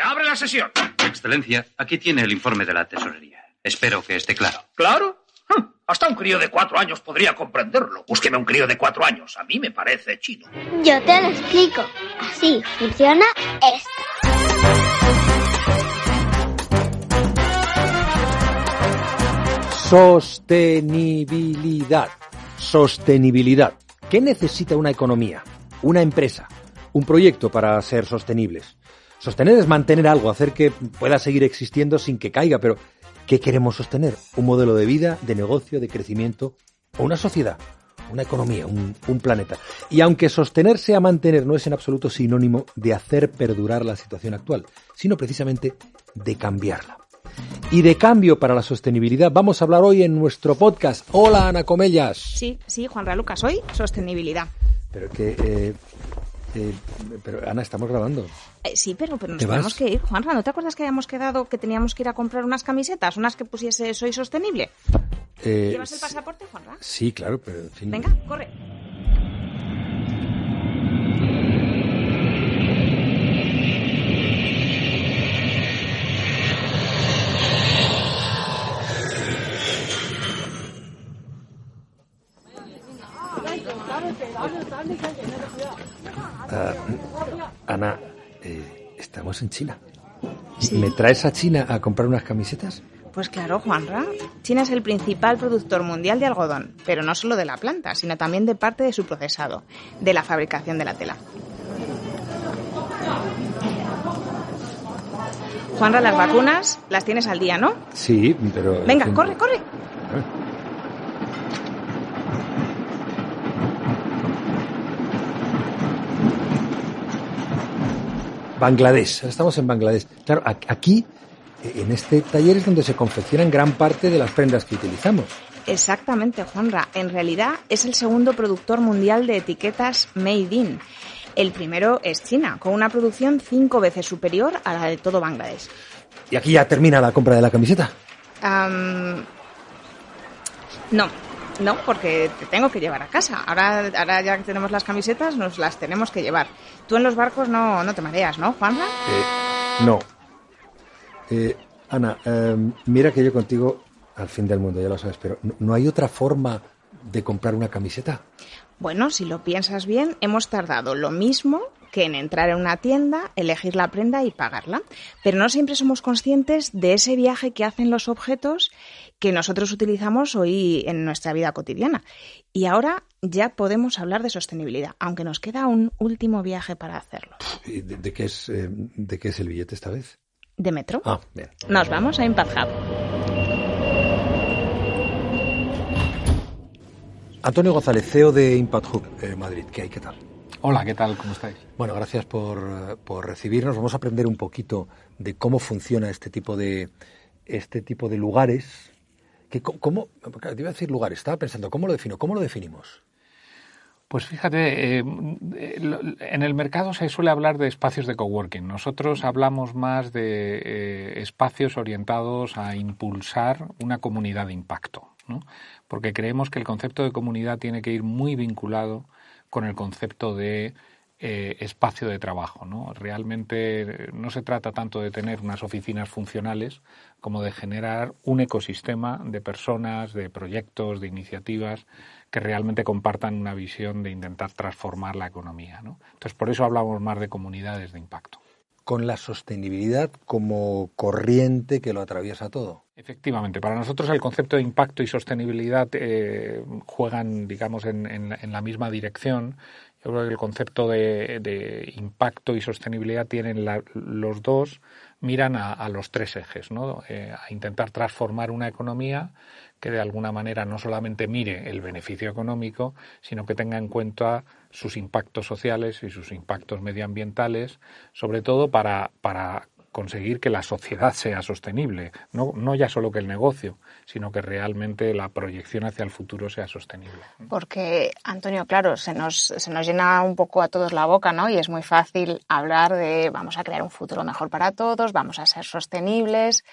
¡Abre la sesión! Excelencia, aquí tiene el informe de la tesorería. Espero que esté claro. ¿Claro? Hasta un crío de 4 años podría comprenderlo. Búsqueme un crío de 4 años. A mí me parece chino. Yo te lo explico. Así funciona esto. Sostenibilidad. Sostenibilidad. ¿Qué necesita una economía, una empresa, un proyecto para ser sostenibles? Sostener es mantener algo, hacer que pueda seguir existiendo sin que caiga, pero ¿qué queremos sostener? ¿Un modelo de vida, de negocio, de crecimiento? ¿O una sociedad? Una economía, un planeta. Y aunque sostener sea mantener, no es en absoluto sinónimo de hacer perdurar la situación actual, sino precisamente de cambiarla. Y de cambio para la sostenibilidad vamos a hablar hoy en nuestro podcast. Hola, Ana Comellas. Sí, Juanra Lucas, hoy sostenibilidad. Pero Ana, estamos grabando. Sí, pero nos tenemos que ir. Juanra, ¿no te acuerdas que habíamos quedado que teníamos que ir a comprar unas camisetas, unas que pusiese Soy Sostenible? ¿Llevas el pasaporte, Juanra? Sí, claro, pero en fin. Venga, corre. Ana, estamos en China. Sí. ¿Me traes a China a comprar unas camisetas? Pues claro, Juanra. China es el principal productor mundial de algodón, pero no solo de la planta, sino también de parte de su procesado, de la fabricación de la tela. Juanra, las vacunas las tienes al día, ¿no? Sí, pero... Venga, corre. Bangladesh, ahora estamos en Bangladesh. Claro, aquí, en este taller es donde se confeccionan gran parte de las prendas que utilizamos. Exactamente, Juanra. En realidad es el segundo productor mundial de etiquetas Made in. El primero es China, con una producción 5 veces superior a la de todo Bangladesh. ¿Y aquí ya termina la compra de la camiseta? No, porque te tengo que llevar a casa. Ahora ya que tenemos las camisetas, nos las tenemos que llevar. Tú en los barcos no te mareas, ¿no, Juanra? No. Ana, mira que yo contigo al fin del mundo, ya lo sabes, pero ¿no hay otra forma de comprar una camiseta? Bueno, si lo piensas bien, hemos tardado lo mismo que en entrar en una tienda, elegir la prenda y pagarla. Pero no siempre somos conscientes de ese viaje que hacen los objetos que nosotros utilizamos hoy en nuestra vida cotidiana. Y ahora ya podemos hablar de sostenibilidad, aunque nos queda un último viaje para hacerlo. ¿De qué es el billete esta vez? ¿De metro? Ah, bien. Nos vamos a Impact Hub. Antonio González, CEO de Impact Hub Madrid. ¿Qué hay? ¿Qué tal? Hola, ¿qué tal? ¿Cómo estáis? Bueno, gracias por recibirnos. Vamos a aprender un poquito de cómo funciona este tipo de lugares. Te iba a decir lugares, estaba pensando, ¿cómo lo defino? ¿Cómo lo definimos? Pues fíjate, en el mercado se suele hablar de espacios de coworking. Nosotros hablamos más de espacios orientados a impulsar una comunidad de impacto, ¿no? Porque creemos que el concepto de comunidad tiene que ir muy vinculado con el concepto de espacio de trabajo, ¿no? Realmente no se trata tanto de tener unas oficinas funcionales como de generar un ecosistema de personas, de proyectos, de iniciativas que realmente compartan una visión de intentar transformar la economía, ¿no? Entonces, por eso hablamos más de comunidades de impacto. Con la sostenibilidad como corriente que lo atraviesa todo. Efectivamente, para nosotros el concepto de impacto y sostenibilidad juegan, digamos, en la misma dirección. Yo creo que el concepto de impacto y sostenibilidad tienen los dos, miran a los tres ejes, ¿no? A intentar transformar una economía que de alguna manera no solamente mire el beneficio económico, sino que tenga en cuenta sus impactos sociales y sus impactos medioambientales, sobre todo para conseguir que la sociedad sea sostenible, no ya solo que el negocio, sino que realmente la proyección hacia el futuro sea sostenible. Porque, Antonio, claro, se nos llena un poco a todos la boca, ¿no? Y es muy fácil hablar de vamos a crear un futuro mejor para todos, vamos a ser sostenibles,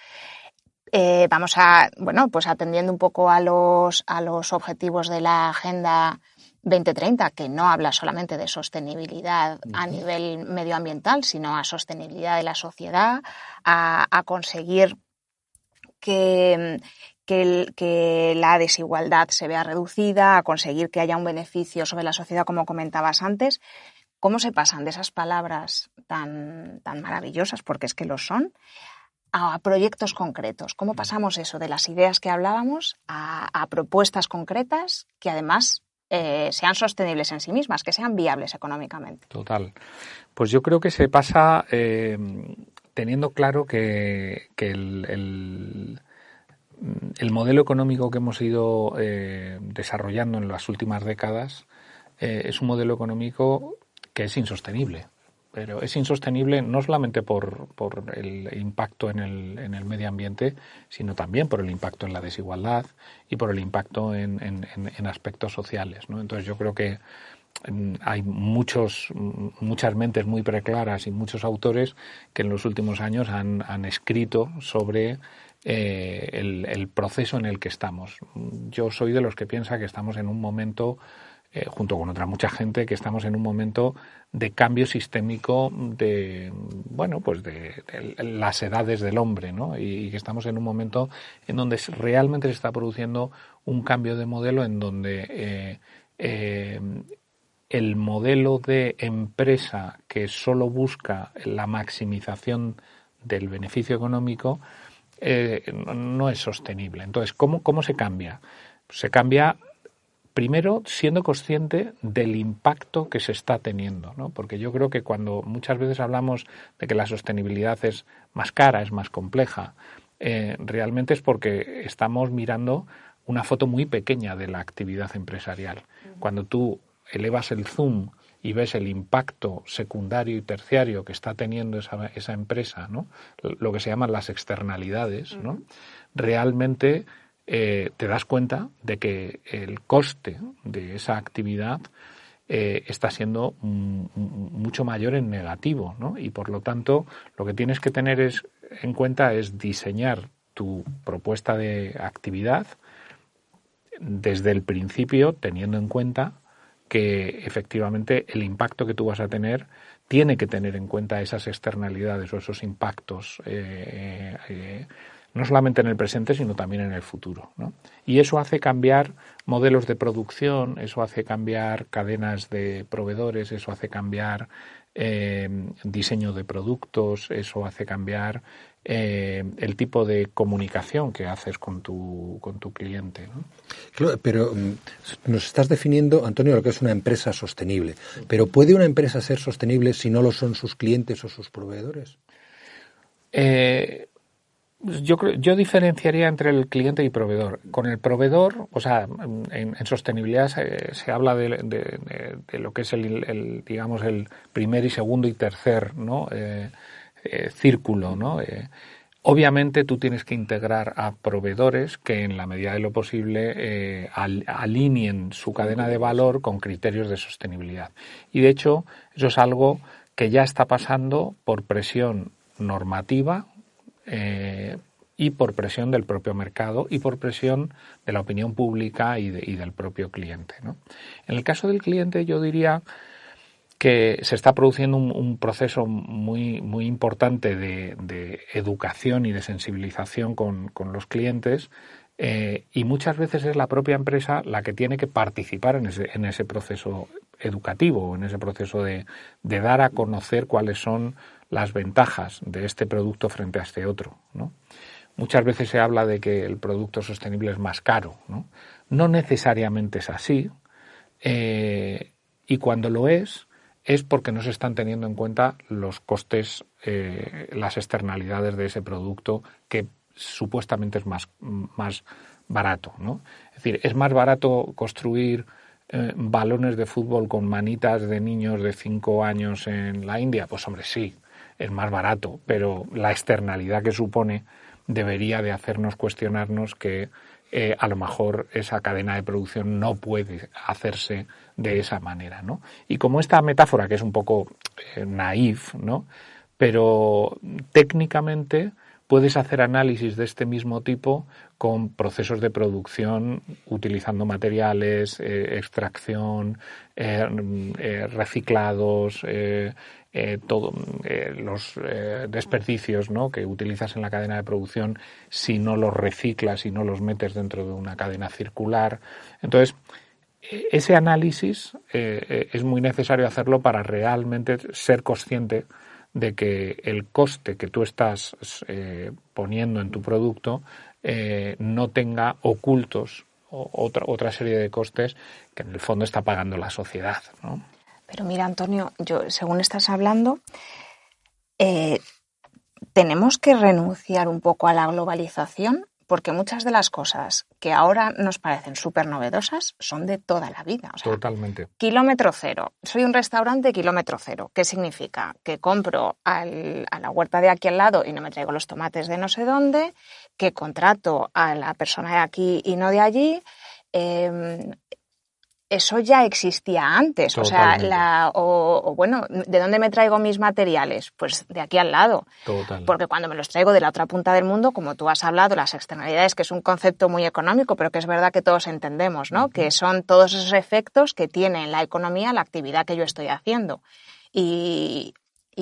vamos a, bueno, pues atendiendo un poco a los objetivos de la Agenda 2030, que no habla solamente de sostenibilidad a nivel medioambiental, sino a sostenibilidad de la sociedad, a conseguir que la desigualdad se vea reducida, a conseguir que haya un beneficio sobre la sociedad, como comentabas antes. ¿Cómo se pasan de esas palabras tan maravillosas, porque es que lo son, a proyectos concretos? ¿Cómo pasamos eso de las ideas que hablábamos a propuestas concretas que además sean sostenibles en sí mismas, que sean viables económicamente? Total. Pues yo creo que se pasa teniendo claro que el modelo económico que hemos ido desarrollando en las últimas décadas es un modelo económico que es insostenible. Pero es insostenible no solamente por el impacto en el medio ambiente, sino también por el impacto en la desigualdad y por el impacto en aspectos sociales, ¿no? Entonces yo creo que hay muchas mentes muy preclaras y muchos autores que en los últimos años han escrito sobre el proceso en el que estamos. Yo soy de los que piensa que estamos en un momento, junto con otra mucha gente, que estamos en un momento de cambio sistémico de las edades del hombre, ¿no? Y que estamos en un momento en donde realmente se está produciendo un cambio de modelo, en donde el modelo de empresa que solo busca la maximización del beneficio económico no es sostenible. Entonces, ¿cómo se cambia? Se cambia primero siendo consciente del impacto que se está teniendo, ¿no? Porque yo creo que cuando muchas veces hablamos de que la sostenibilidad es más cara, es más compleja, realmente es porque estamos mirando una foto muy pequeña de la actividad empresarial. Cuando tú elevas el zoom y ves el impacto secundario y terciario que está teniendo esa empresa, ¿no? Lo que se llaman las externalidades, ¿no? Realmente te das cuenta de que el coste de esa actividad está siendo mucho mayor en negativo, ¿no? Y por lo tanto lo que tienes que tener en cuenta es diseñar tu propuesta de actividad desde el principio, teniendo en cuenta que efectivamente el impacto que tú vas a tener tiene que tener en cuenta esas externalidades o esos impactos, no solamente en el presente, sino también en el futuro, ¿no? Y eso hace cambiar modelos de producción, eso hace cambiar cadenas de proveedores, eso hace cambiar diseño de productos, eso hace cambiar el tipo de comunicación que haces con tu cliente, ¿no? Claro, pero nos estás definiendo, Antonio, lo que es una empresa sostenible. Pero ¿puede una empresa ser sostenible si no lo son sus clientes o sus proveedores? Yo diferenciaría entre el cliente y proveedor. Con el proveedor, o sea, en sostenibilidad se habla de lo que es digamos el primer y segundo y tercer, ¿no? Círculo, ¿no? Obviamente tú tienes que integrar a proveedores que en la medida de lo posible alineen su cadena de valor con criterios de sostenibilidad. Y de hecho eso es algo que ya está pasando por presión normativa y por presión del propio mercado y por presión de la opinión pública y del propio cliente, ¿no? En el caso del cliente yo diría que se está produciendo un proceso muy, muy importante de educación y de sensibilización con los clientes, y muchas veces es la propia empresa la que tiene que participar en ese proceso educativo, en ese proceso de dar a conocer cuáles son las ventajas de este producto frente a este otro, ¿no? Muchas veces se habla de que el producto sostenible es más caro, ¿no? No necesariamente es así, y cuando lo es porque no se están teniendo en cuenta los costes, las externalidades de ese producto, que supuestamente es más barato, ¿no? Es decir, ¿es más barato construir balones de fútbol con manitas de niños de 5 años en la India? Pues hombre, sí, es más barato, pero la externalidad que supone debería de hacernos cuestionarnos que a lo mejor esa cadena de producción no puede hacerse de esa manera, ¿no? Y como esta metáfora, que es un poco naif, ¿no? Pero técnicamente puedes hacer análisis de este mismo tipo con procesos de producción utilizando materiales, extracción, reciclados, los desperdicios, ¿no?, que utilizas en la cadena de producción, si no los reciclas y no los metes dentro de una cadena circular. Entonces, ese análisis es muy necesario hacerlo para realmente ser consciente de que el coste que tú estás poniendo en tu producto no tenga ocultos otra serie de costes que en el fondo está pagando la sociedad, ¿no? Pero mira, Antonio, yo según estás hablando, tenemos que renunciar un poco a la globalización, porque muchas de las cosas que ahora nos parecen súper novedosas son de toda la vida. O sea, totalmente. Kilómetro cero. Soy un restaurante kilómetro cero. ¿Qué significa? Que compro a la huerta de aquí al lado y no me traigo los tomates de no sé dónde, que contrato a la persona de aquí y no de allí. Eso ya existía antes. Totalmente. O sea, bueno, ¿de dónde me traigo mis materiales? Pues de aquí al lado. Total. Porque cuando me los traigo de la otra punta del mundo, como tú has hablado, las externalidades, que es un concepto muy económico, pero que es verdad que todos entendemos, ¿no? Que son todos esos efectos que tiene en la economía la actividad que yo estoy haciendo. Y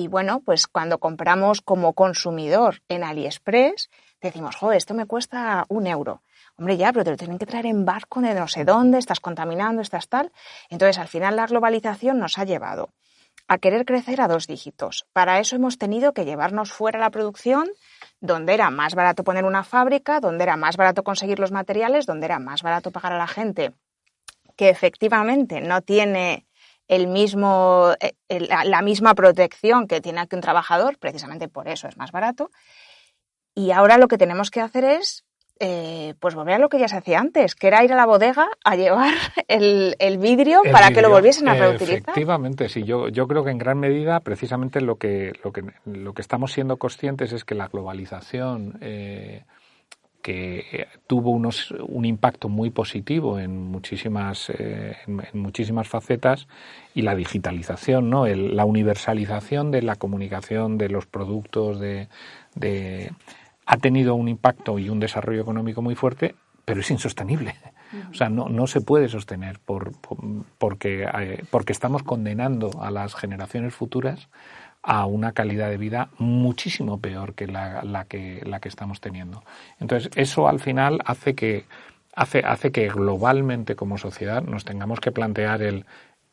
bueno, pues cuando compramos como consumidor en AliExpress, decimos, joder, esto me cuesta €1. Hombre, ya, pero te lo tienen que traer en barco de no sé dónde, estás contaminando, estás tal. Entonces, al final, la globalización nos ha llevado a querer crecer a 2 dígitos. Para eso hemos tenido que llevarnos fuera la producción, donde era más barato poner una fábrica, donde era más barato conseguir los materiales, donde era más barato pagar a la gente que efectivamente no tiene la misma protección que tiene aquí un trabajador, precisamente por eso es más barato. Y ahora lo que tenemos que hacer es pues volver a lo que ya se hacía antes, que era ir a la bodega a llevar el vidrio para que lo volviesen a reutilizar. Efectivamente, sí. Yo creo que en gran medida, precisamente lo que estamos siendo conscientes es que la globalización que tuvo un impacto muy positivo en muchísimas facetas, y la digitalización, ¿no? La universalización de la comunicación, de los productos, ha tenido un impacto y un desarrollo económico muy fuerte, pero es insostenible. O sea, no se puede sostener porque estamos condenando a las generaciones futuras a una calidad de vida muchísimo peor que la que estamos teniendo. Entonces, eso al final hace que globalmente como sociedad nos tengamos que plantear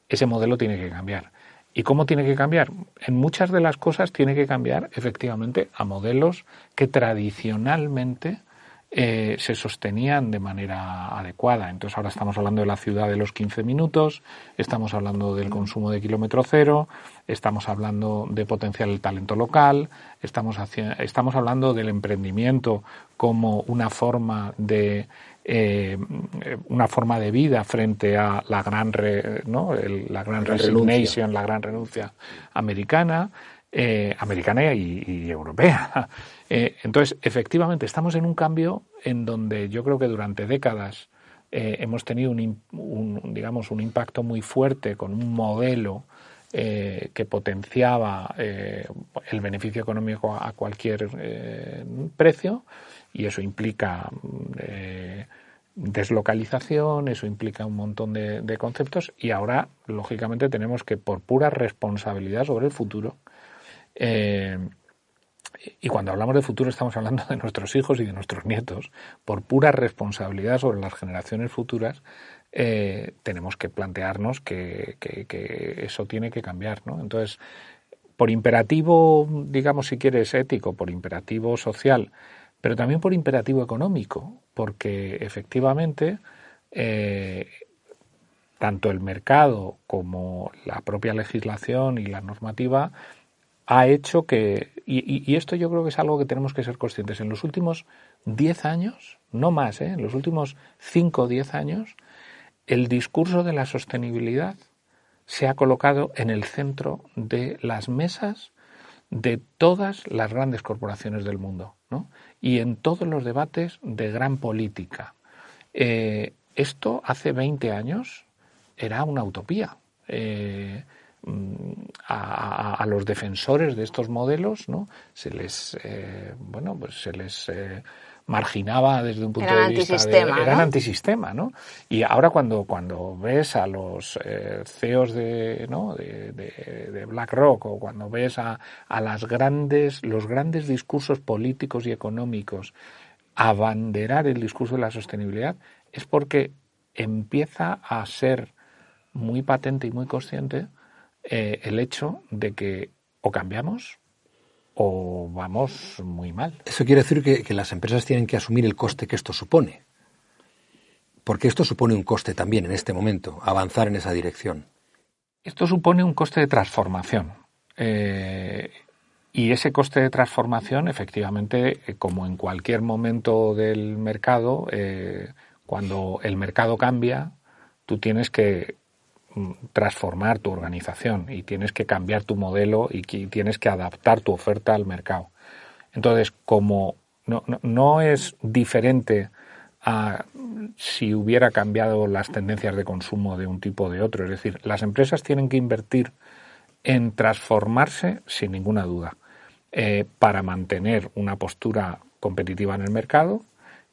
ese modelo tiene que cambiar. ¿Y cómo tiene que cambiar? En muchas de las cosas tiene que cambiar efectivamente a modelos que tradicionalmente se sostenían de manera adecuada. Entonces ahora estamos hablando de la ciudad de los 15 minutos, estamos hablando del consumo de kilómetro cero, estamos hablando de potenciar el talento local, estamos hablando del emprendimiento como una forma de vida frente a la gran resignation, la gran renuncia americana y europea. Entonces, efectivamente, estamos en un cambio en donde yo creo que durante décadas hemos tenido un impacto muy fuerte con un modelo que potenciaba el beneficio económico a cualquier precio, y eso implica deslocalización, eso implica un montón de conceptos, y ahora, lógicamente, tenemos que, por pura responsabilidad sobre el futuro, y cuando hablamos de futuro estamos hablando de nuestros hijos y de nuestros nietos, por pura responsabilidad sobre las generaciones futuras, tenemos que plantearnos que eso tiene que cambiar, ¿no? Entonces, por imperativo, digamos, si quieres, ético, por imperativo social, pero también por imperativo económico, porque efectivamente tanto el mercado como la propia legislación y la normativa ha hecho que, y esto yo creo que es algo que tenemos que ser conscientes, en los últimos 10 años, no más, en los últimos 5 o 10 años, el discurso de la sostenibilidad se ha colocado en el centro de las mesas de todas las grandes corporaciones del mundo, ¿no? Y en todos los debates de gran política. Esto hace 20 años era una utopía. a los defensores de estos modelos, ¿no? Se les marginaba desde un punto de vista eran antisistema, ¿no? Y ahora cuando ves a los CEOs de BlackRock, o cuando ves a los grandes discursos políticos y económicos abanderar el discurso de la sostenibilidad, es porque empieza a ser muy patente y muy consciente el hecho de que o cambiamos o vamos muy mal. Eso quiere decir que las empresas tienen que asumir el coste que esto supone. Porque esto supone un coste también en este momento, avanzar en esa dirección. Esto supone un coste de transformación. Y ese coste de transformación, efectivamente, como en cualquier momento del mercado, cuando el mercado cambia, tú tienes que transformar tu organización y tienes que cambiar tu modelo y tienes que adaptar tu oferta al mercado. Entonces, como no es diferente a si hubiera cambiado las tendencias de consumo de un tipo o de otro, es decir, las empresas tienen que invertir en transformarse sin ninguna duda para mantener una postura competitiva en el mercado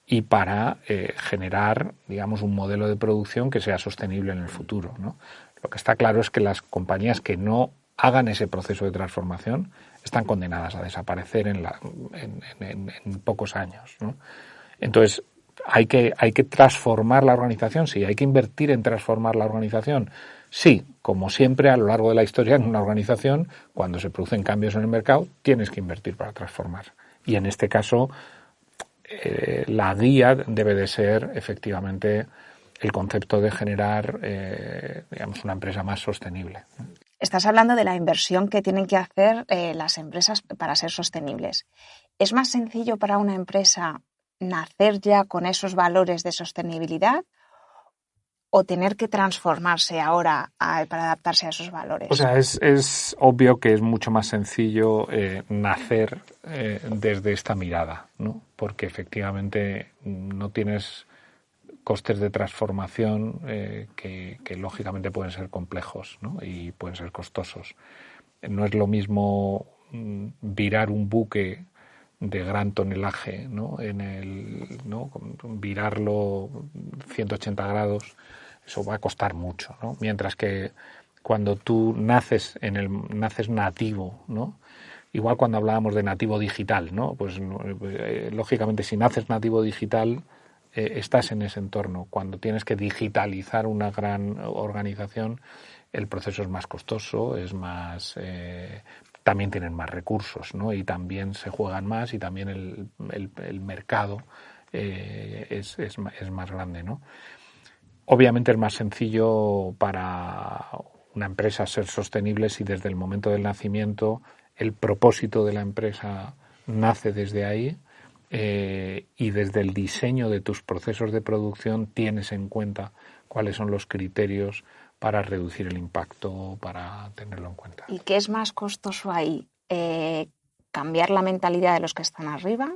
y para generar, digamos, un modelo de producción que sea sostenible en el futuro, ¿no? Lo que está claro es que las compañías que no hagan ese proceso de transformación están condenadas a desaparecer en pocos años, ¿no? Entonces, hay que transformar la organización, sí, hay que invertir en transformar la organización. Sí, como siempre a lo largo de la historia en una organización, cuando se producen cambios en el mercado, tienes que invertir para transformar. Y en este caso, la guía debe de ser efectivamente el concepto de generar, digamos, una empresa más sostenible. Estás hablando de la inversión que tienen que hacer las empresas para ser sostenibles. ¿Es más sencillo para una empresa nacer ya con esos valores de sostenibilidad o tener que transformarse ahora para adaptarse a esos valores? O sea, es obvio que es mucho más sencillo nacer desde esta mirada, ¿no? Porque efectivamente no tienes costes de transformación que lógicamente pueden ser complejos, ¿no? Y pueden ser costosos. No es lo mismo virar un buque de gran tonelaje, ¿no? Virarlo 180 grados, eso va a costar mucho, ¿no? Mientras que cuando tú naces nativo, ¿no? Igual cuando hablábamos de nativo digital, ¿no? Pues lógicamente si naces nativo digital estás en ese entorno. Cuando tienes que digitalizar una gran organización, el proceso es más costoso, es más también tienen más recursos, ¿no? Y también se juegan más y también el mercado es más grande, ¿no? Obviamente es más sencillo para una empresa ser sostenible si desde el momento del nacimiento el propósito de la empresa nace desde ahí y desde el diseño de tus procesos de producción tienes en cuenta cuáles son los criterios para reducir el impacto, para tenerlo en cuenta. ¿Y qué es más costoso ahí? ¿Cambiar la mentalidad de los que están arriba?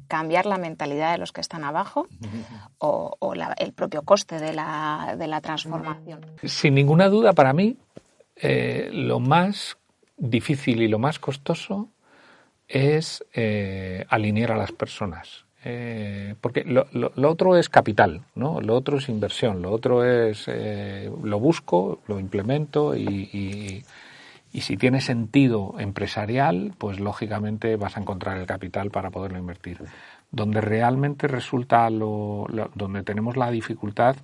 ¿Cambiar la mentalidad de los que están abajo? ¿O el propio coste de la transformación? Sin ninguna duda, para mí, lo más difícil y lo más costoso es alinear a las personas. Porque lo otro es capital, ¿no? Lo otro es inversión, lo otro es lo busco, lo implemento y si tiene sentido empresarial, pues lógicamente vas a encontrar el capital para poderlo invertir. Donde realmente resulta donde tenemos la dificultad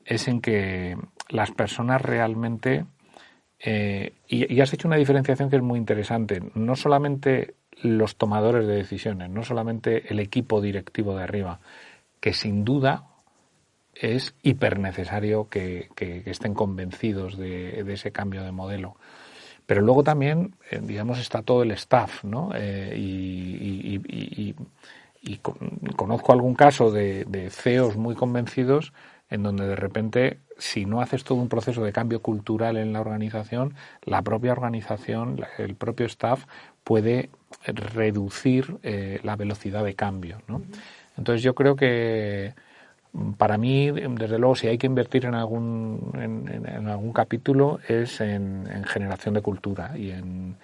es en que las personas realmente y has hecho una diferenciación que es muy interesante, no solamente los tomadores de decisiones, no solamente el equipo directivo de arriba, que sin duda es hiper necesario que estén convencidos de ese cambio de modelo. Pero luego también, digamos, está todo el staff, ¿no? Y conozco algún caso de CEOs muy convencidos en donde de repente, si no haces todo un proceso de cambio cultural en la organización, la propia organización, el propio staff puede reducir la velocidad de cambio, ¿no? Entonces yo creo que Para mí, desde luego, si hay que invertir en algún capítulo es en generación de cultura y en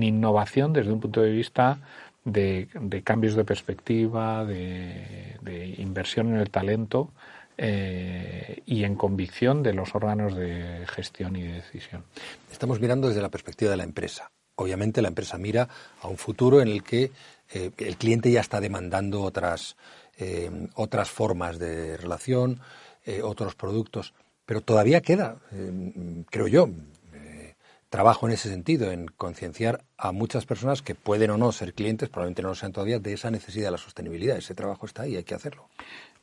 innovación desde un punto de vista de cambios de perspectiva, de inversión en el talento y en convicción de los órganos de gestión y de decisión. Estamos mirando desde la perspectiva de la empresa. Obviamente la empresa mira a un futuro en el que el cliente ya está demandando otras formas de relación, otros productos, pero todavía queda, creo yo, trabajo en ese sentido, en concienciar a muchas personas que pueden o no ser clientes, probablemente no lo sean todavía, de esa necesidad de la sostenibilidad. Ese trabajo está ahí, hay que hacerlo.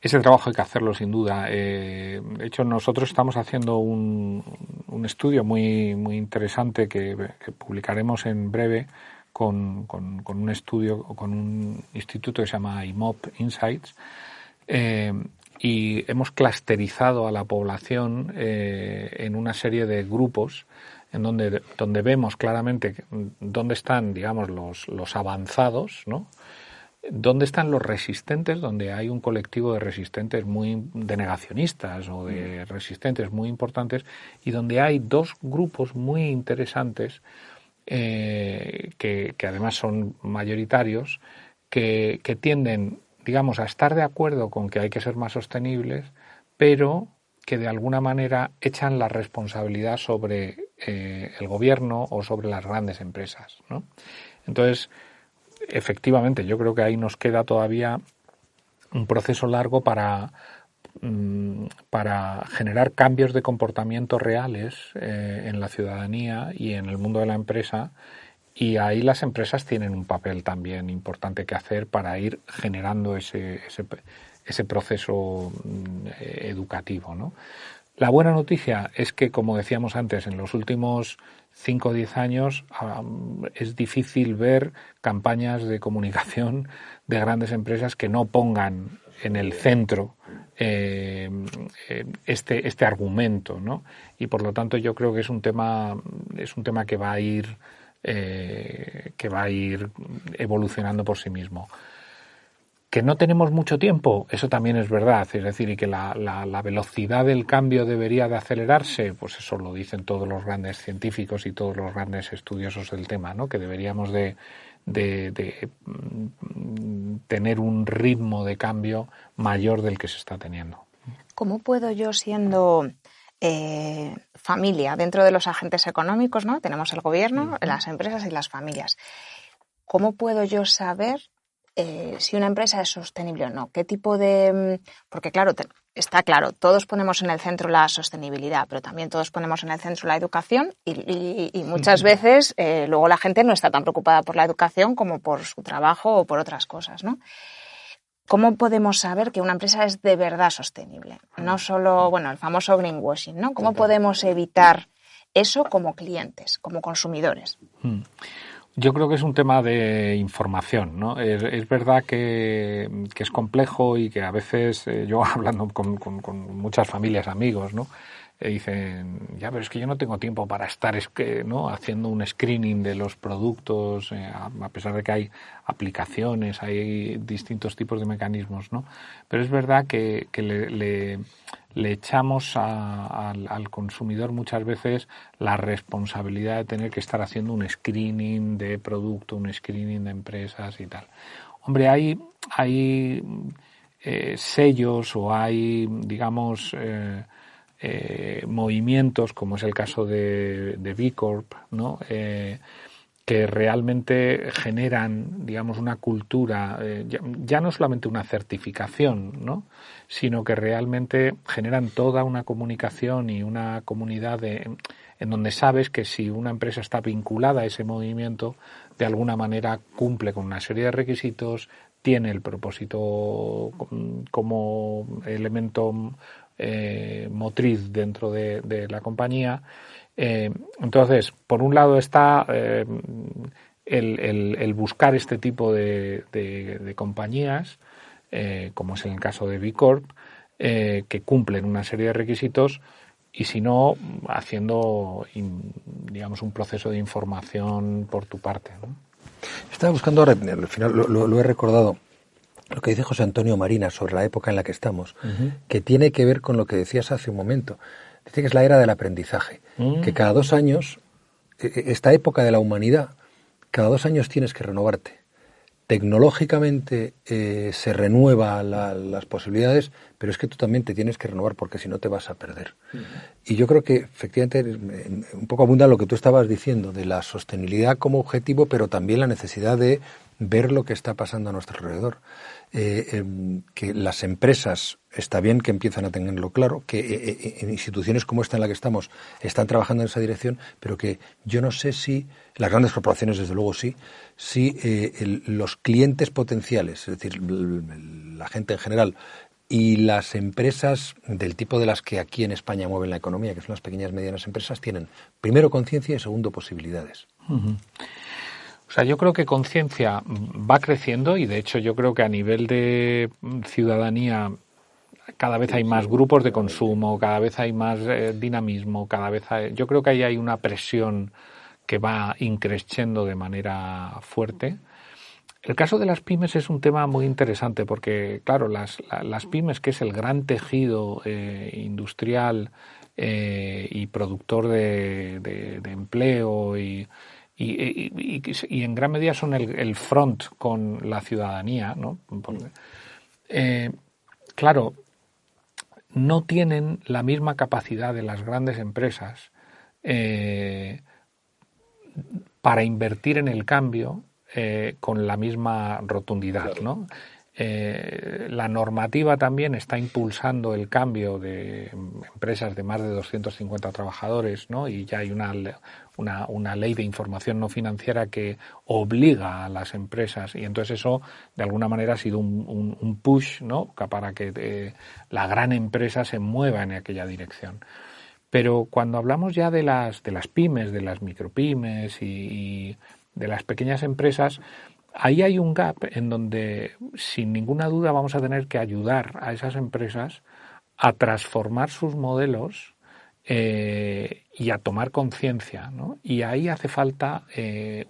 Ese trabajo hay que hacerlo, sin duda. De hecho, nosotros estamos haciendo un estudio muy interesante que publicaremos en breve con un estudio, con un instituto que se llama IMOP Insights, y hemos clusterizado a la población en una serie de grupos en donde vemos claramente dónde están, digamos, los avanzados, ¿no? Dónde están los resistentes, donde hay un colectivo de resistentes de negacionistas o de resistentes muy importantes, y donde hay dos grupos muy interesantes que además son mayoritarios, que tienden, digamos, a estar de acuerdo con que hay que ser más sostenibles, pero que de alguna manera echan la responsabilidad sobre el gobierno o sobre las grandes empresas, ¿no? Entonces, efectivamente, yo creo que ahí nos queda todavía un proceso largo para generar cambios de comportamiento reales en la ciudadanía y en el mundo de la empresa, y ahí las empresas tienen un papel también importante que hacer para ir generando ese proceso educativo, ¿no? La buena noticia es que, como decíamos antes, en los últimos 5 o 10 años es difícil ver campañas de comunicación de grandes empresas que no pongan en el centro este argumento, ¿no? Y por lo tanto yo creo que es un tema que va a ir evolucionando por sí mismo. Que no tenemos mucho tiempo, eso también es verdad, es decir, y que la velocidad del cambio debería de acelerarse, pues eso lo dicen todos los grandes científicos y todos los grandes estudiosos del tema, ¿no? Que deberíamos de tener un ritmo de cambio mayor del que se está teniendo. ¿Cómo puedo yo, siendo familia dentro de los agentes económicos, ¿no? Tenemos el gobierno, las empresas y las familias. ¿Cómo puedo yo saber si una empresa es sostenible o no? ¿Qué tipo de...? Porque claro, está claro, todos ponemos en el centro la sostenibilidad, pero también todos ponemos en el centro la educación y muchas veces luego la gente no está tan preocupada por la educación como por su trabajo o por otras cosas, ¿no? ¿Cómo podemos saber que una empresa es de verdad sostenible? No solo, el famoso greenwashing, ¿no? ¿Cómo podemos evitar eso como clientes, como consumidores? Yo creo que es un tema de información, ¿no? Es verdad que es complejo y que a veces yo hablando con muchas familias, amigos, ¿no? Dicen, ya, pero es que yo no tengo tiempo para estar ¿no? haciendo un screening de los productos, a pesar de que hay aplicaciones, hay distintos tipos de mecanismos, ¿no? Pero es verdad que le echamos al consumidor muchas veces la responsabilidad de tener que estar haciendo un screening de producto, un screening de empresas y tal. Hombre, hay sellos o hay, digamos, movimientos, como es el caso de B Corp, ¿no? Que realmente generan, digamos, una cultura, ya no solamente una certificación, ¿no? Sino que realmente generan toda una comunicación y una comunidad en donde sabes que si una empresa está vinculada a ese movimiento, de alguna manera cumple con una serie de requisitos, tiene el propósito como elemento motriz dentro de la compañía. Entonces, por un lado está el buscar este tipo de compañías, como es en el caso de B Corp, que cumplen una serie de requisitos, y si no, haciendo, digamos, un proceso de información por tu parte, ¿no? Estaba buscando ahora, al final lo he recordado, lo que dice José Antonio Marina sobre la época en la que estamos, que tiene que ver con lo que decías hace un momento. Dice que es la era del aprendizaje, que cada 2 años, esta época de la humanidad, cada 2 años tienes que renovarte. Tecnológicamente se renueva las posibilidades, pero es que tú también te tienes que renovar porque si no te vas a perder. Y yo creo que efectivamente un poco abunda lo que tú estabas diciendo de la sostenibilidad como objetivo, pero también la necesidad de ver lo que está pasando a nuestro alrededor. Que las empresas, está bien que empiezan a tenerlo claro, que en instituciones como esta en la que estamos están trabajando en esa dirección, pero que yo no sé si, las grandes corporaciones desde luego sí, si los clientes potenciales, es decir, la gente en general, y las empresas del tipo de las que aquí en España mueven la economía, que son las pequeñas y medianas empresas, tienen primero conciencia y segundo posibilidades. O sea, yo creo que conciencia va creciendo y de hecho yo creo que a nivel de ciudadanía cada vez hay más grupos de consumo, cada vez hay más dinamismo, yo creo que ahí hay una presión que va increciendo de manera fuerte. El caso de las pymes es un tema muy interesante porque, claro, las pymes, que es el gran tejido industrial y productor de empleo y en gran medida son el front con la ciudadanía, ¿no? Claro, no tienen la misma capacidad de las grandes empresas para invertir en el cambio con la misma rotundidad, ¿no? La normativa también está impulsando el cambio de empresas de más de 250 trabajadores, ¿no? Y ya hay una ley de información no financiera que obliga a las empresas y entonces eso de alguna manera ha sido un push, ¿no? Para que la gran empresa se mueva en aquella dirección. Pero cuando hablamos ya de las pymes, de las micropymes y de las pequeñas empresas, ahí hay un gap en donde, sin ninguna duda, vamos a tener que ayudar a esas empresas a transformar sus modelos y a tomar conciencia, ¿no? Y ahí hace falta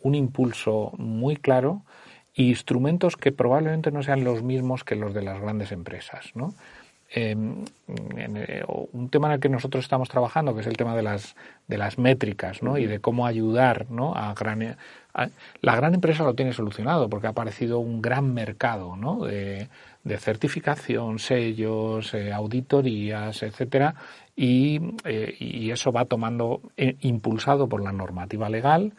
un impulso muy claro e instrumentos que probablemente no sean los mismos que los de las grandes empresas, ¿no? Un tema en el que nosotros estamos trabajando, que es el tema de las métricas, ¿no? Y de cómo ayudar, ¿no? La gran empresa lo tiene solucionado porque ha aparecido un gran mercado, ¿no? de certificación, sellos, auditorías, etcétera, y eso va tomando, impulsado por la normativa legal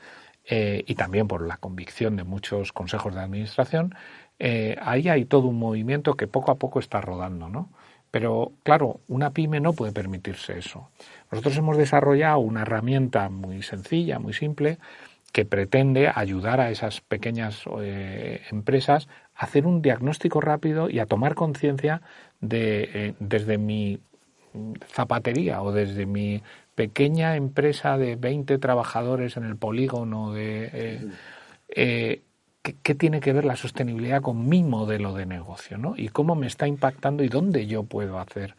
y también por la convicción de muchos consejos de administración. Ahí hay todo un movimiento que poco a poco está rodando, ¿no? Pero, claro, una pyme no puede permitirse eso. Nosotros hemos desarrollado una herramienta muy sencilla, muy simple, que pretende ayudar a esas pequeñas empresas a hacer un diagnóstico rápido y a tomar conciencia desde mi zapatería o desde mi pequeña empresa de 20 trabajadores en el polígono ¿qué tiene que ver la sostenibilidad con mi modelo de negocio, ¿no? Y cómo me está impactando y dónde yo puedo hacer.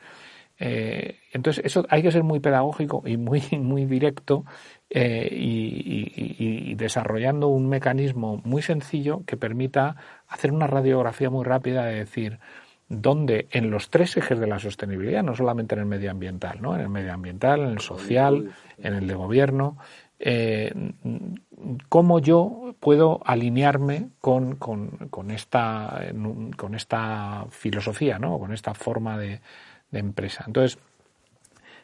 Entonces, eso hay que ser muy pedagógico y muy directo y desarrollando un mecanismo muy sencillo que permita hacer una radiografía muy rápida de decir dónde en los 3 ejes de la sostenibilidad, no solamente en el medioambiental, ¿no? En el medioambiental, en el social, en el de gobierno, cómo yo puedo alinearme con esta filosofía, ¿no? Con esta forma de empresa. Entonces,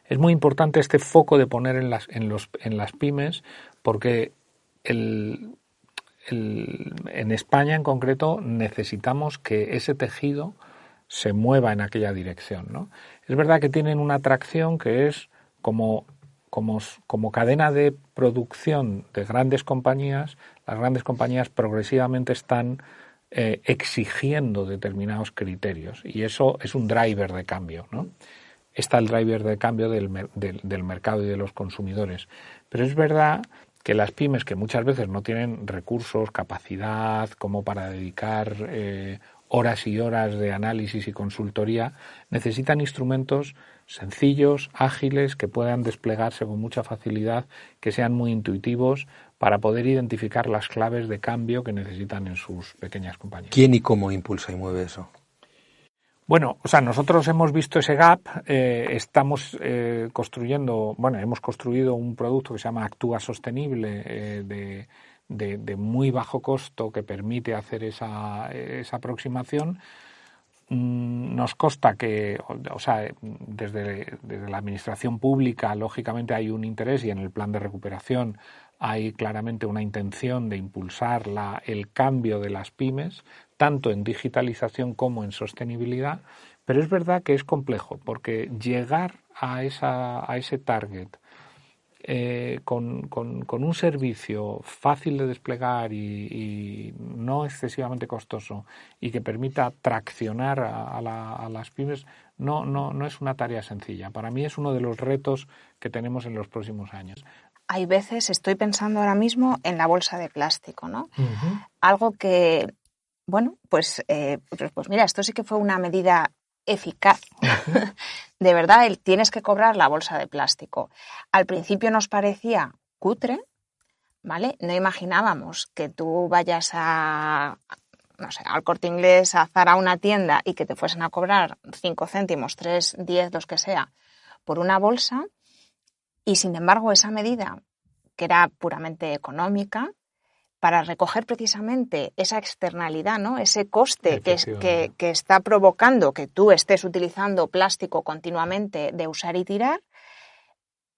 es muy importante este foco de poner en las pymes porque en España en concreto necesitamos que ese tejido se mueva en aquella dirección, ¿no? Es verdad que tienen una atracción que es como cadena de producción de grandes compañías, las grandes compañías progresivamente están exigiendo determinados criterios y eso es un driver de cambio, ¿no? Está el driver de cambio del mercado y de los consumidores. Pero es verdad que las pymes, que muchas veces no tienen recursos, capacidad como para dedicar horas y horas de análisis y consultoría, necesitan instrumentos sencillos, ágiles, que puedan desplegarse con mucha facilidad, que sean muy intuitivos para poder identificar las claves de cambio que necesitan en sus pequeñas compañías. ¿Quién y cómo impulsa y mueve eso? Bueno, o sea, nosotros hemos visto ese gap, estamos hemos construido un producto que se llama Actúa Sostenible, de muy bajo costo, que permite hacer esa aproximación. Nos consta que, o sea, desde la administración pública, lógicamente hay un interés, y en el plan de recuperación hay claramente una intención de impulsar el cambio de las pymes, tanto en digitalización como en sostenibilidad, pero es verdad que es complejo, porque llegar a ese target con un servicio fácil de desplegar y no excesivamente costoso, y que permita traccionar a las pymes, no es una tarea sencilla. Para mí es uno de los retos que tenemos en los próximos años. Hay veces, estoy pensando ahora mismo en la bolsa de plástico, ¿no? Uh-huh. Algo que, bueno, pues mira, esto sí que fue una medida eficaz. Uh-huh. De verdad, tienes que cobrar la bolsa de plástico. Al principio nos parecía cutre, ¿vale? No imaginábamos que tú vayas al Corte Inglés, a Zara, a una tienda, y que te fuesen a cobrar 5 céntimos, 3, 10, los que sea, por una bolsa. Y sin embargo, esa medida, que era puramente económica, para recoger precisamente esa externalidad, ¿no? Ese coste que está provocando que tú estés utilizando plástico continuamente de usar y tirar,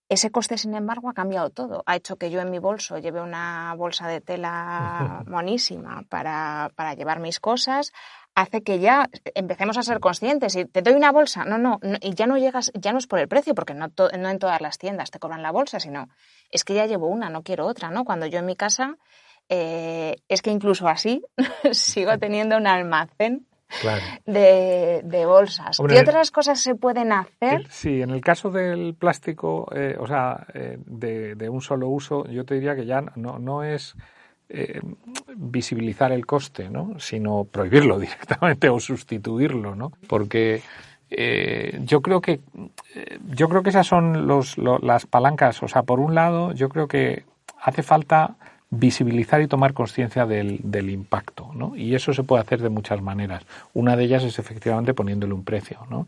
ese coste, sin embargo, ha cambiado todo. Ha hecho que yo en mi bolso lleve una bolsa de tela monísima para llevar mis cosas. Hace que ya empecemos a ser conscientes. Si te doy una bolsa, no, y ya no es por el precio, porque no en todas las tiendas te cobran la bolsa, sino es que ya llevo una, no quiero otra, ¿no? Cuando yo en mi casa, es que incluso así sigo teniendo un almacén. Claro. de bolsas. Hombre, ¿qué otras cosas se pueden hacer? Sí, en el caso del plástico, de un solo uso, yo te diría que ya no es visibilizar el coste, ¿no? Sino prohibirlo directamente o sustituirlo, ¿no? Porque yo creo que esas son las palancas. O sea, por un lado, yo creo que hace falta visibilizar y tomar conciencia del impacto, ¿no? Y eso se puede hacer de muchas maneras. Una de ellas es efectivamente poniéndole un precio, ¿no?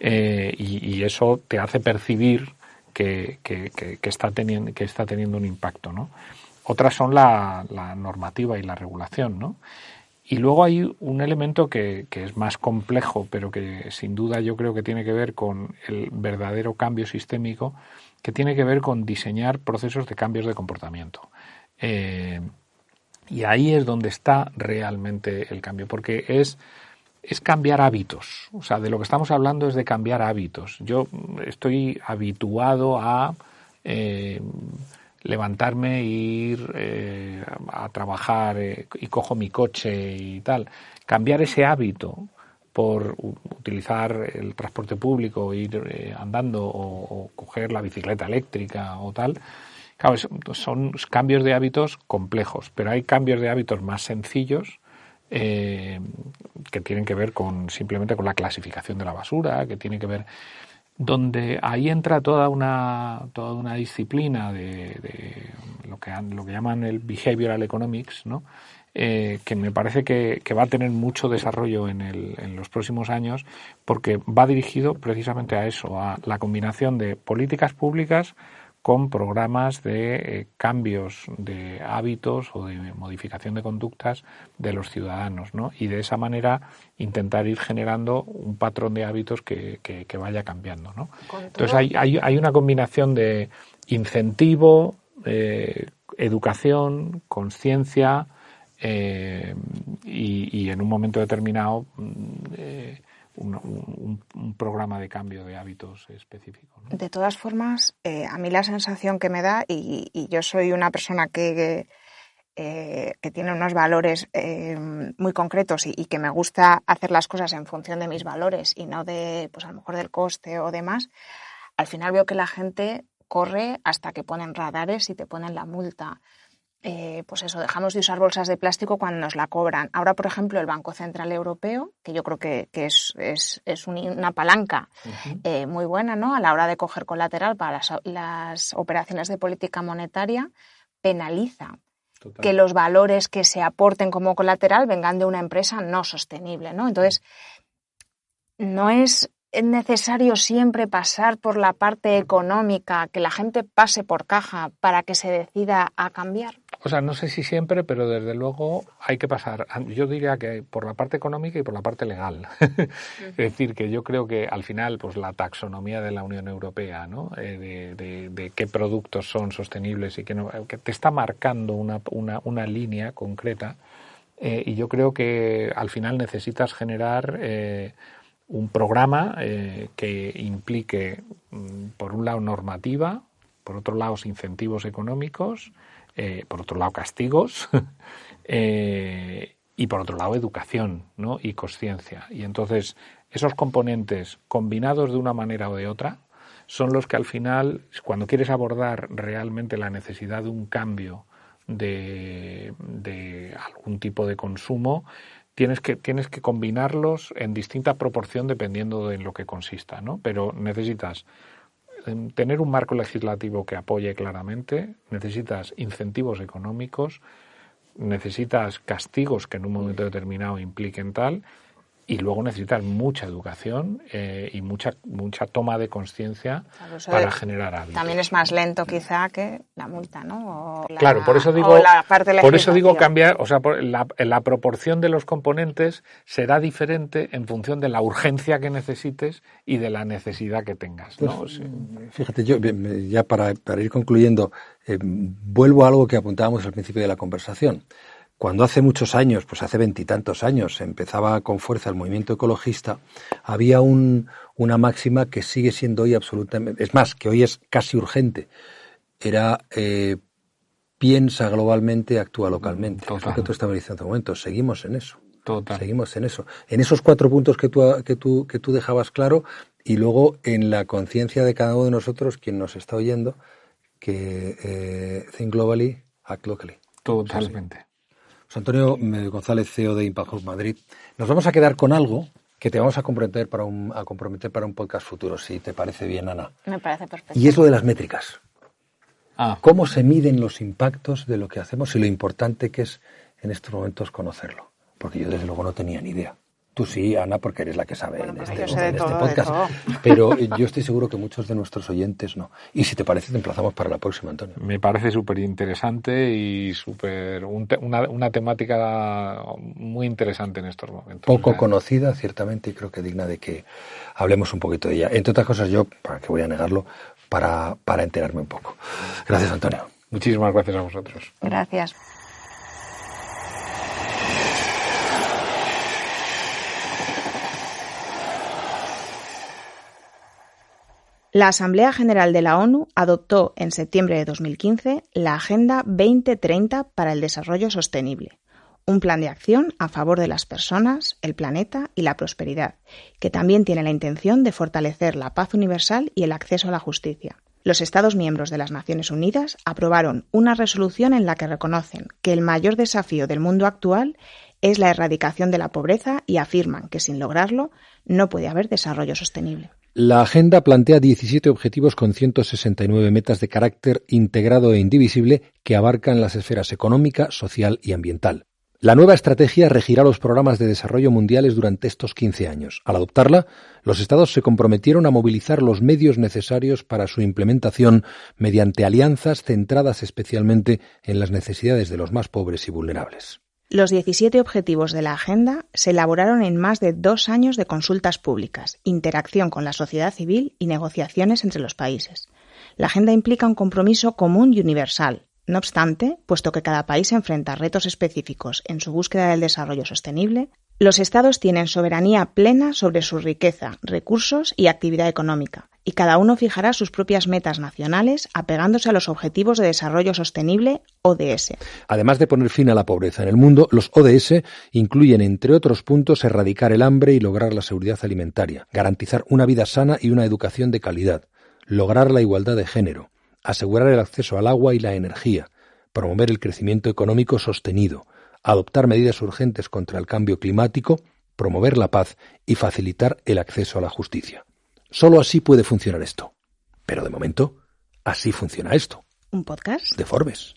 Y eso te hace percibir que está teniendo un impacto, ¿no? Otras son la normativa y la regulación, ¿no? Y luego hay un elemento que es más complejo, pero que sin duda yo creo que tiene que ver con el verdadero cambio sistémico, que tiene que ver con diseñar procesos de cambios de comportamiento. Y ahí es donde está realmente el cambio, porque es cambiar hábitos. O sea, de lo que estamos hablando es de cambiar hábitos. Yo estoy habituado a levantarme e ir a trabajar y cojo mi coche y tal. Cambiar ese hábito por utilizar el transporte público, ir andando o coger la bicicleta eléctrica o tal. Claro, son cambios de hábitos complejos, pero hay cambios de hábitos más sencillos que tienen que ver simplemente con la clasificación de la basura, que tiene que ver, donde ahí entra toda una disciplina de lo que llaman el behavioral economics, ¿no? Que me parece que va a tener mucho desarrollo en los próximos años, porque va dirigido precisamente a eso, a la combinación de políticas públicas con programas de cambios de hábitos o de modificación de conductas de los ciudadanos, ¿no? Y de esa manera intentar ir generando un patrón de hábitos que vaya cambiando, ¿no? Entonces hay una combinación de incentivo, educación, conciencia y en un momento determinado un programa de cambio de hábitos específico, ¿no? De todas formas, a mí la sensación que me da, y yo soy una persona que tiene unos valores muy concretos y que me gusta hacer las cosas en función de mis valores y no de, pues a lo mejor del coste o demás, al final veo que la gente corre hasta que ponen radares y te ponen la multa. Pues eso, dejamos de usar bolsas de plástico cuando nos la cobran. Ahora, por ejemplo, el Banco Central Europeo, que yo creo que es una palanca muy buena, ¿no? A la hora de coger colateral para las operaciones de política monetaria, penaliza Total. que los valores que se aporten como colateral vengan de una empresa no sostenible, ¿no? Entonces, no es necesario siempre pasar por la parte económica, que la gente pase por caja para que se decida a cambiar. O sea, no sé si siempre, pero desde luego hay que pasar, yo diría que por la parte económica y por la parte legal. Es decir, que yo creo que al final pues la taxonomía de la Unión Europea, ¿no? De qué productos son sostenibles y qué no, que te está marcando una línea concreta, y yo creo que al final necesitas generar un programa que implique, por un lado, normativa, por otro lado, incentivos económicos, por otro lado, castigos, y por otro lado, educación, ¿no? Y conciencia. Y entonces, esos componentes combinados de una manera o de otra son los que al final, cuando quieres abordar realmente la necesidad de un cambio de algún tipo de consumo, tienes que combinarlos en distinta proporción dependiendo de en lo que consista, ¿no? Pero necesitas tener un marco legislativo que apoye claramente, necesitas incentivos económicos, necesitas castigos que en un momento determinado impliquen tal, y luego necesitas mucha educación y mucha toma de conciencia para generar hábitos. También es más lento quizá que la multa, ¿no? Claro, por eso digo cambiar, o sea, la proporción de los componentes será diferente en función de la urgencia que necesites y de la necesidad que tengas, ¿no? Pues, fíjate, yo ya para ir concluyendo, vuelvo a algo que apuntábamos al principio de la conversación. Cuando hace muchos años, pues hace 20 y tantos años, empezaba con fuerza el movimiento ecologista, había una máxima que sigue siendo hoy absolutamente, es más, que hoy es casi urgente. Era piensa globalmente, actúa localmente. Total. Es lo que tú estabas diciendo en este momento. Seguimos en eso. Total. Seguimos en eso. En esos 4 puntos que tú dejabas claro, y luego en la conciencia de cada uno de nosotros, quien nos está oyendo, que think globally, act locally. Totalmente. José Antonio González, CEO de Impact Hub Madrid. Nos vamos a quedar con algo que te vamos a comprometer para un podcast futuro, si te parece bien, Ana. Me parece perfecto. Y es lo de las métricas. Ah. ¿Cómo se miden los impactos de lo que hacemos y lo importante que es en estos momentos conocerlo? Porque yo desde luego no tenía ni idea. Tú sí, Ana, porque eres la que sabe en este podcast. Pero yo estoy seguro que muchos de nuestros oyentes no. Y si te parece, te emplazamos para la próxima, Antonio. Me parece súper interesante y una temática muy interesante en estos momentos. Poco conocida, ciertamente, y creo que digna de que hablemos un poquito de ella. Entre otras cosas, yo, para que voy a negarlo, para enterarme un poco. Gracias, Antonio. Muchísimas gracias a vosotros. Gracias. La Asamblea General de la ONU adoptó en septiembre de 2015 la Agenda 2030 para el Desarrollo Sostenible, un plan de acción a favor de las personas, el planeta y la prosperidad, que también tiene la intención de fortalecer la paz universal y el acceso a la justicia. Los Estados miembros de las Naciones Unidas aprobaron una resolución en la que reconocen que el mayor desafío del mundo actual es la erradicación de la pobreza y afirman que sin lograrlo no puede haber desarrollo sostenible. La agenda plantea 17 objetivos con 169 metas de carácter integrado e indivisible que abarcan las esferas económica, social y ambiental. La nueva estrategia regirá los programas de desarrollo mundiales durante estos 15 años. Al adoptarla, los Estados se comprometieron a movilizar los medios necesarios para su implementación mediante alianzas centradas especialmente en las necesidades de los más pobres y vulnerables. Los 17 objetivos de la Agenda se elaboraron en más de 2 años de consultas públicas, interacción con la sociedad civil y negociaciones entre los países. La Agenda implica un compromiso común y universal. No obstante, puesto que cada país enfrenta retos específicos en su búsqueda del desarrollo sostenible, los Estados tienen soberanía plena sobre su riqueza, recursos y actividad económica, y cada uno fijará sus propias metas nacionales apegándose a los Objetivos de Desarrollo Sostenible, ODS. Además de poner fin a la pobreza en el mundo, los ODS incluyen, entre otros puntos, erradicar el hambre y lograr la seguridad alimentaria, garantizar una vida sana y una educación de calidad, lograr la igualdad de género, asegurar el acceso al agua y la energía, promover el crecimiento económico sostenido, adoptar medidas urgentes contra el cambio climático, promover la paz y facilitar el acceso a la justicia. Solo así puede funcionar esto. Pero de momento, así funciona esto. ¿Un podcast? De Forbes.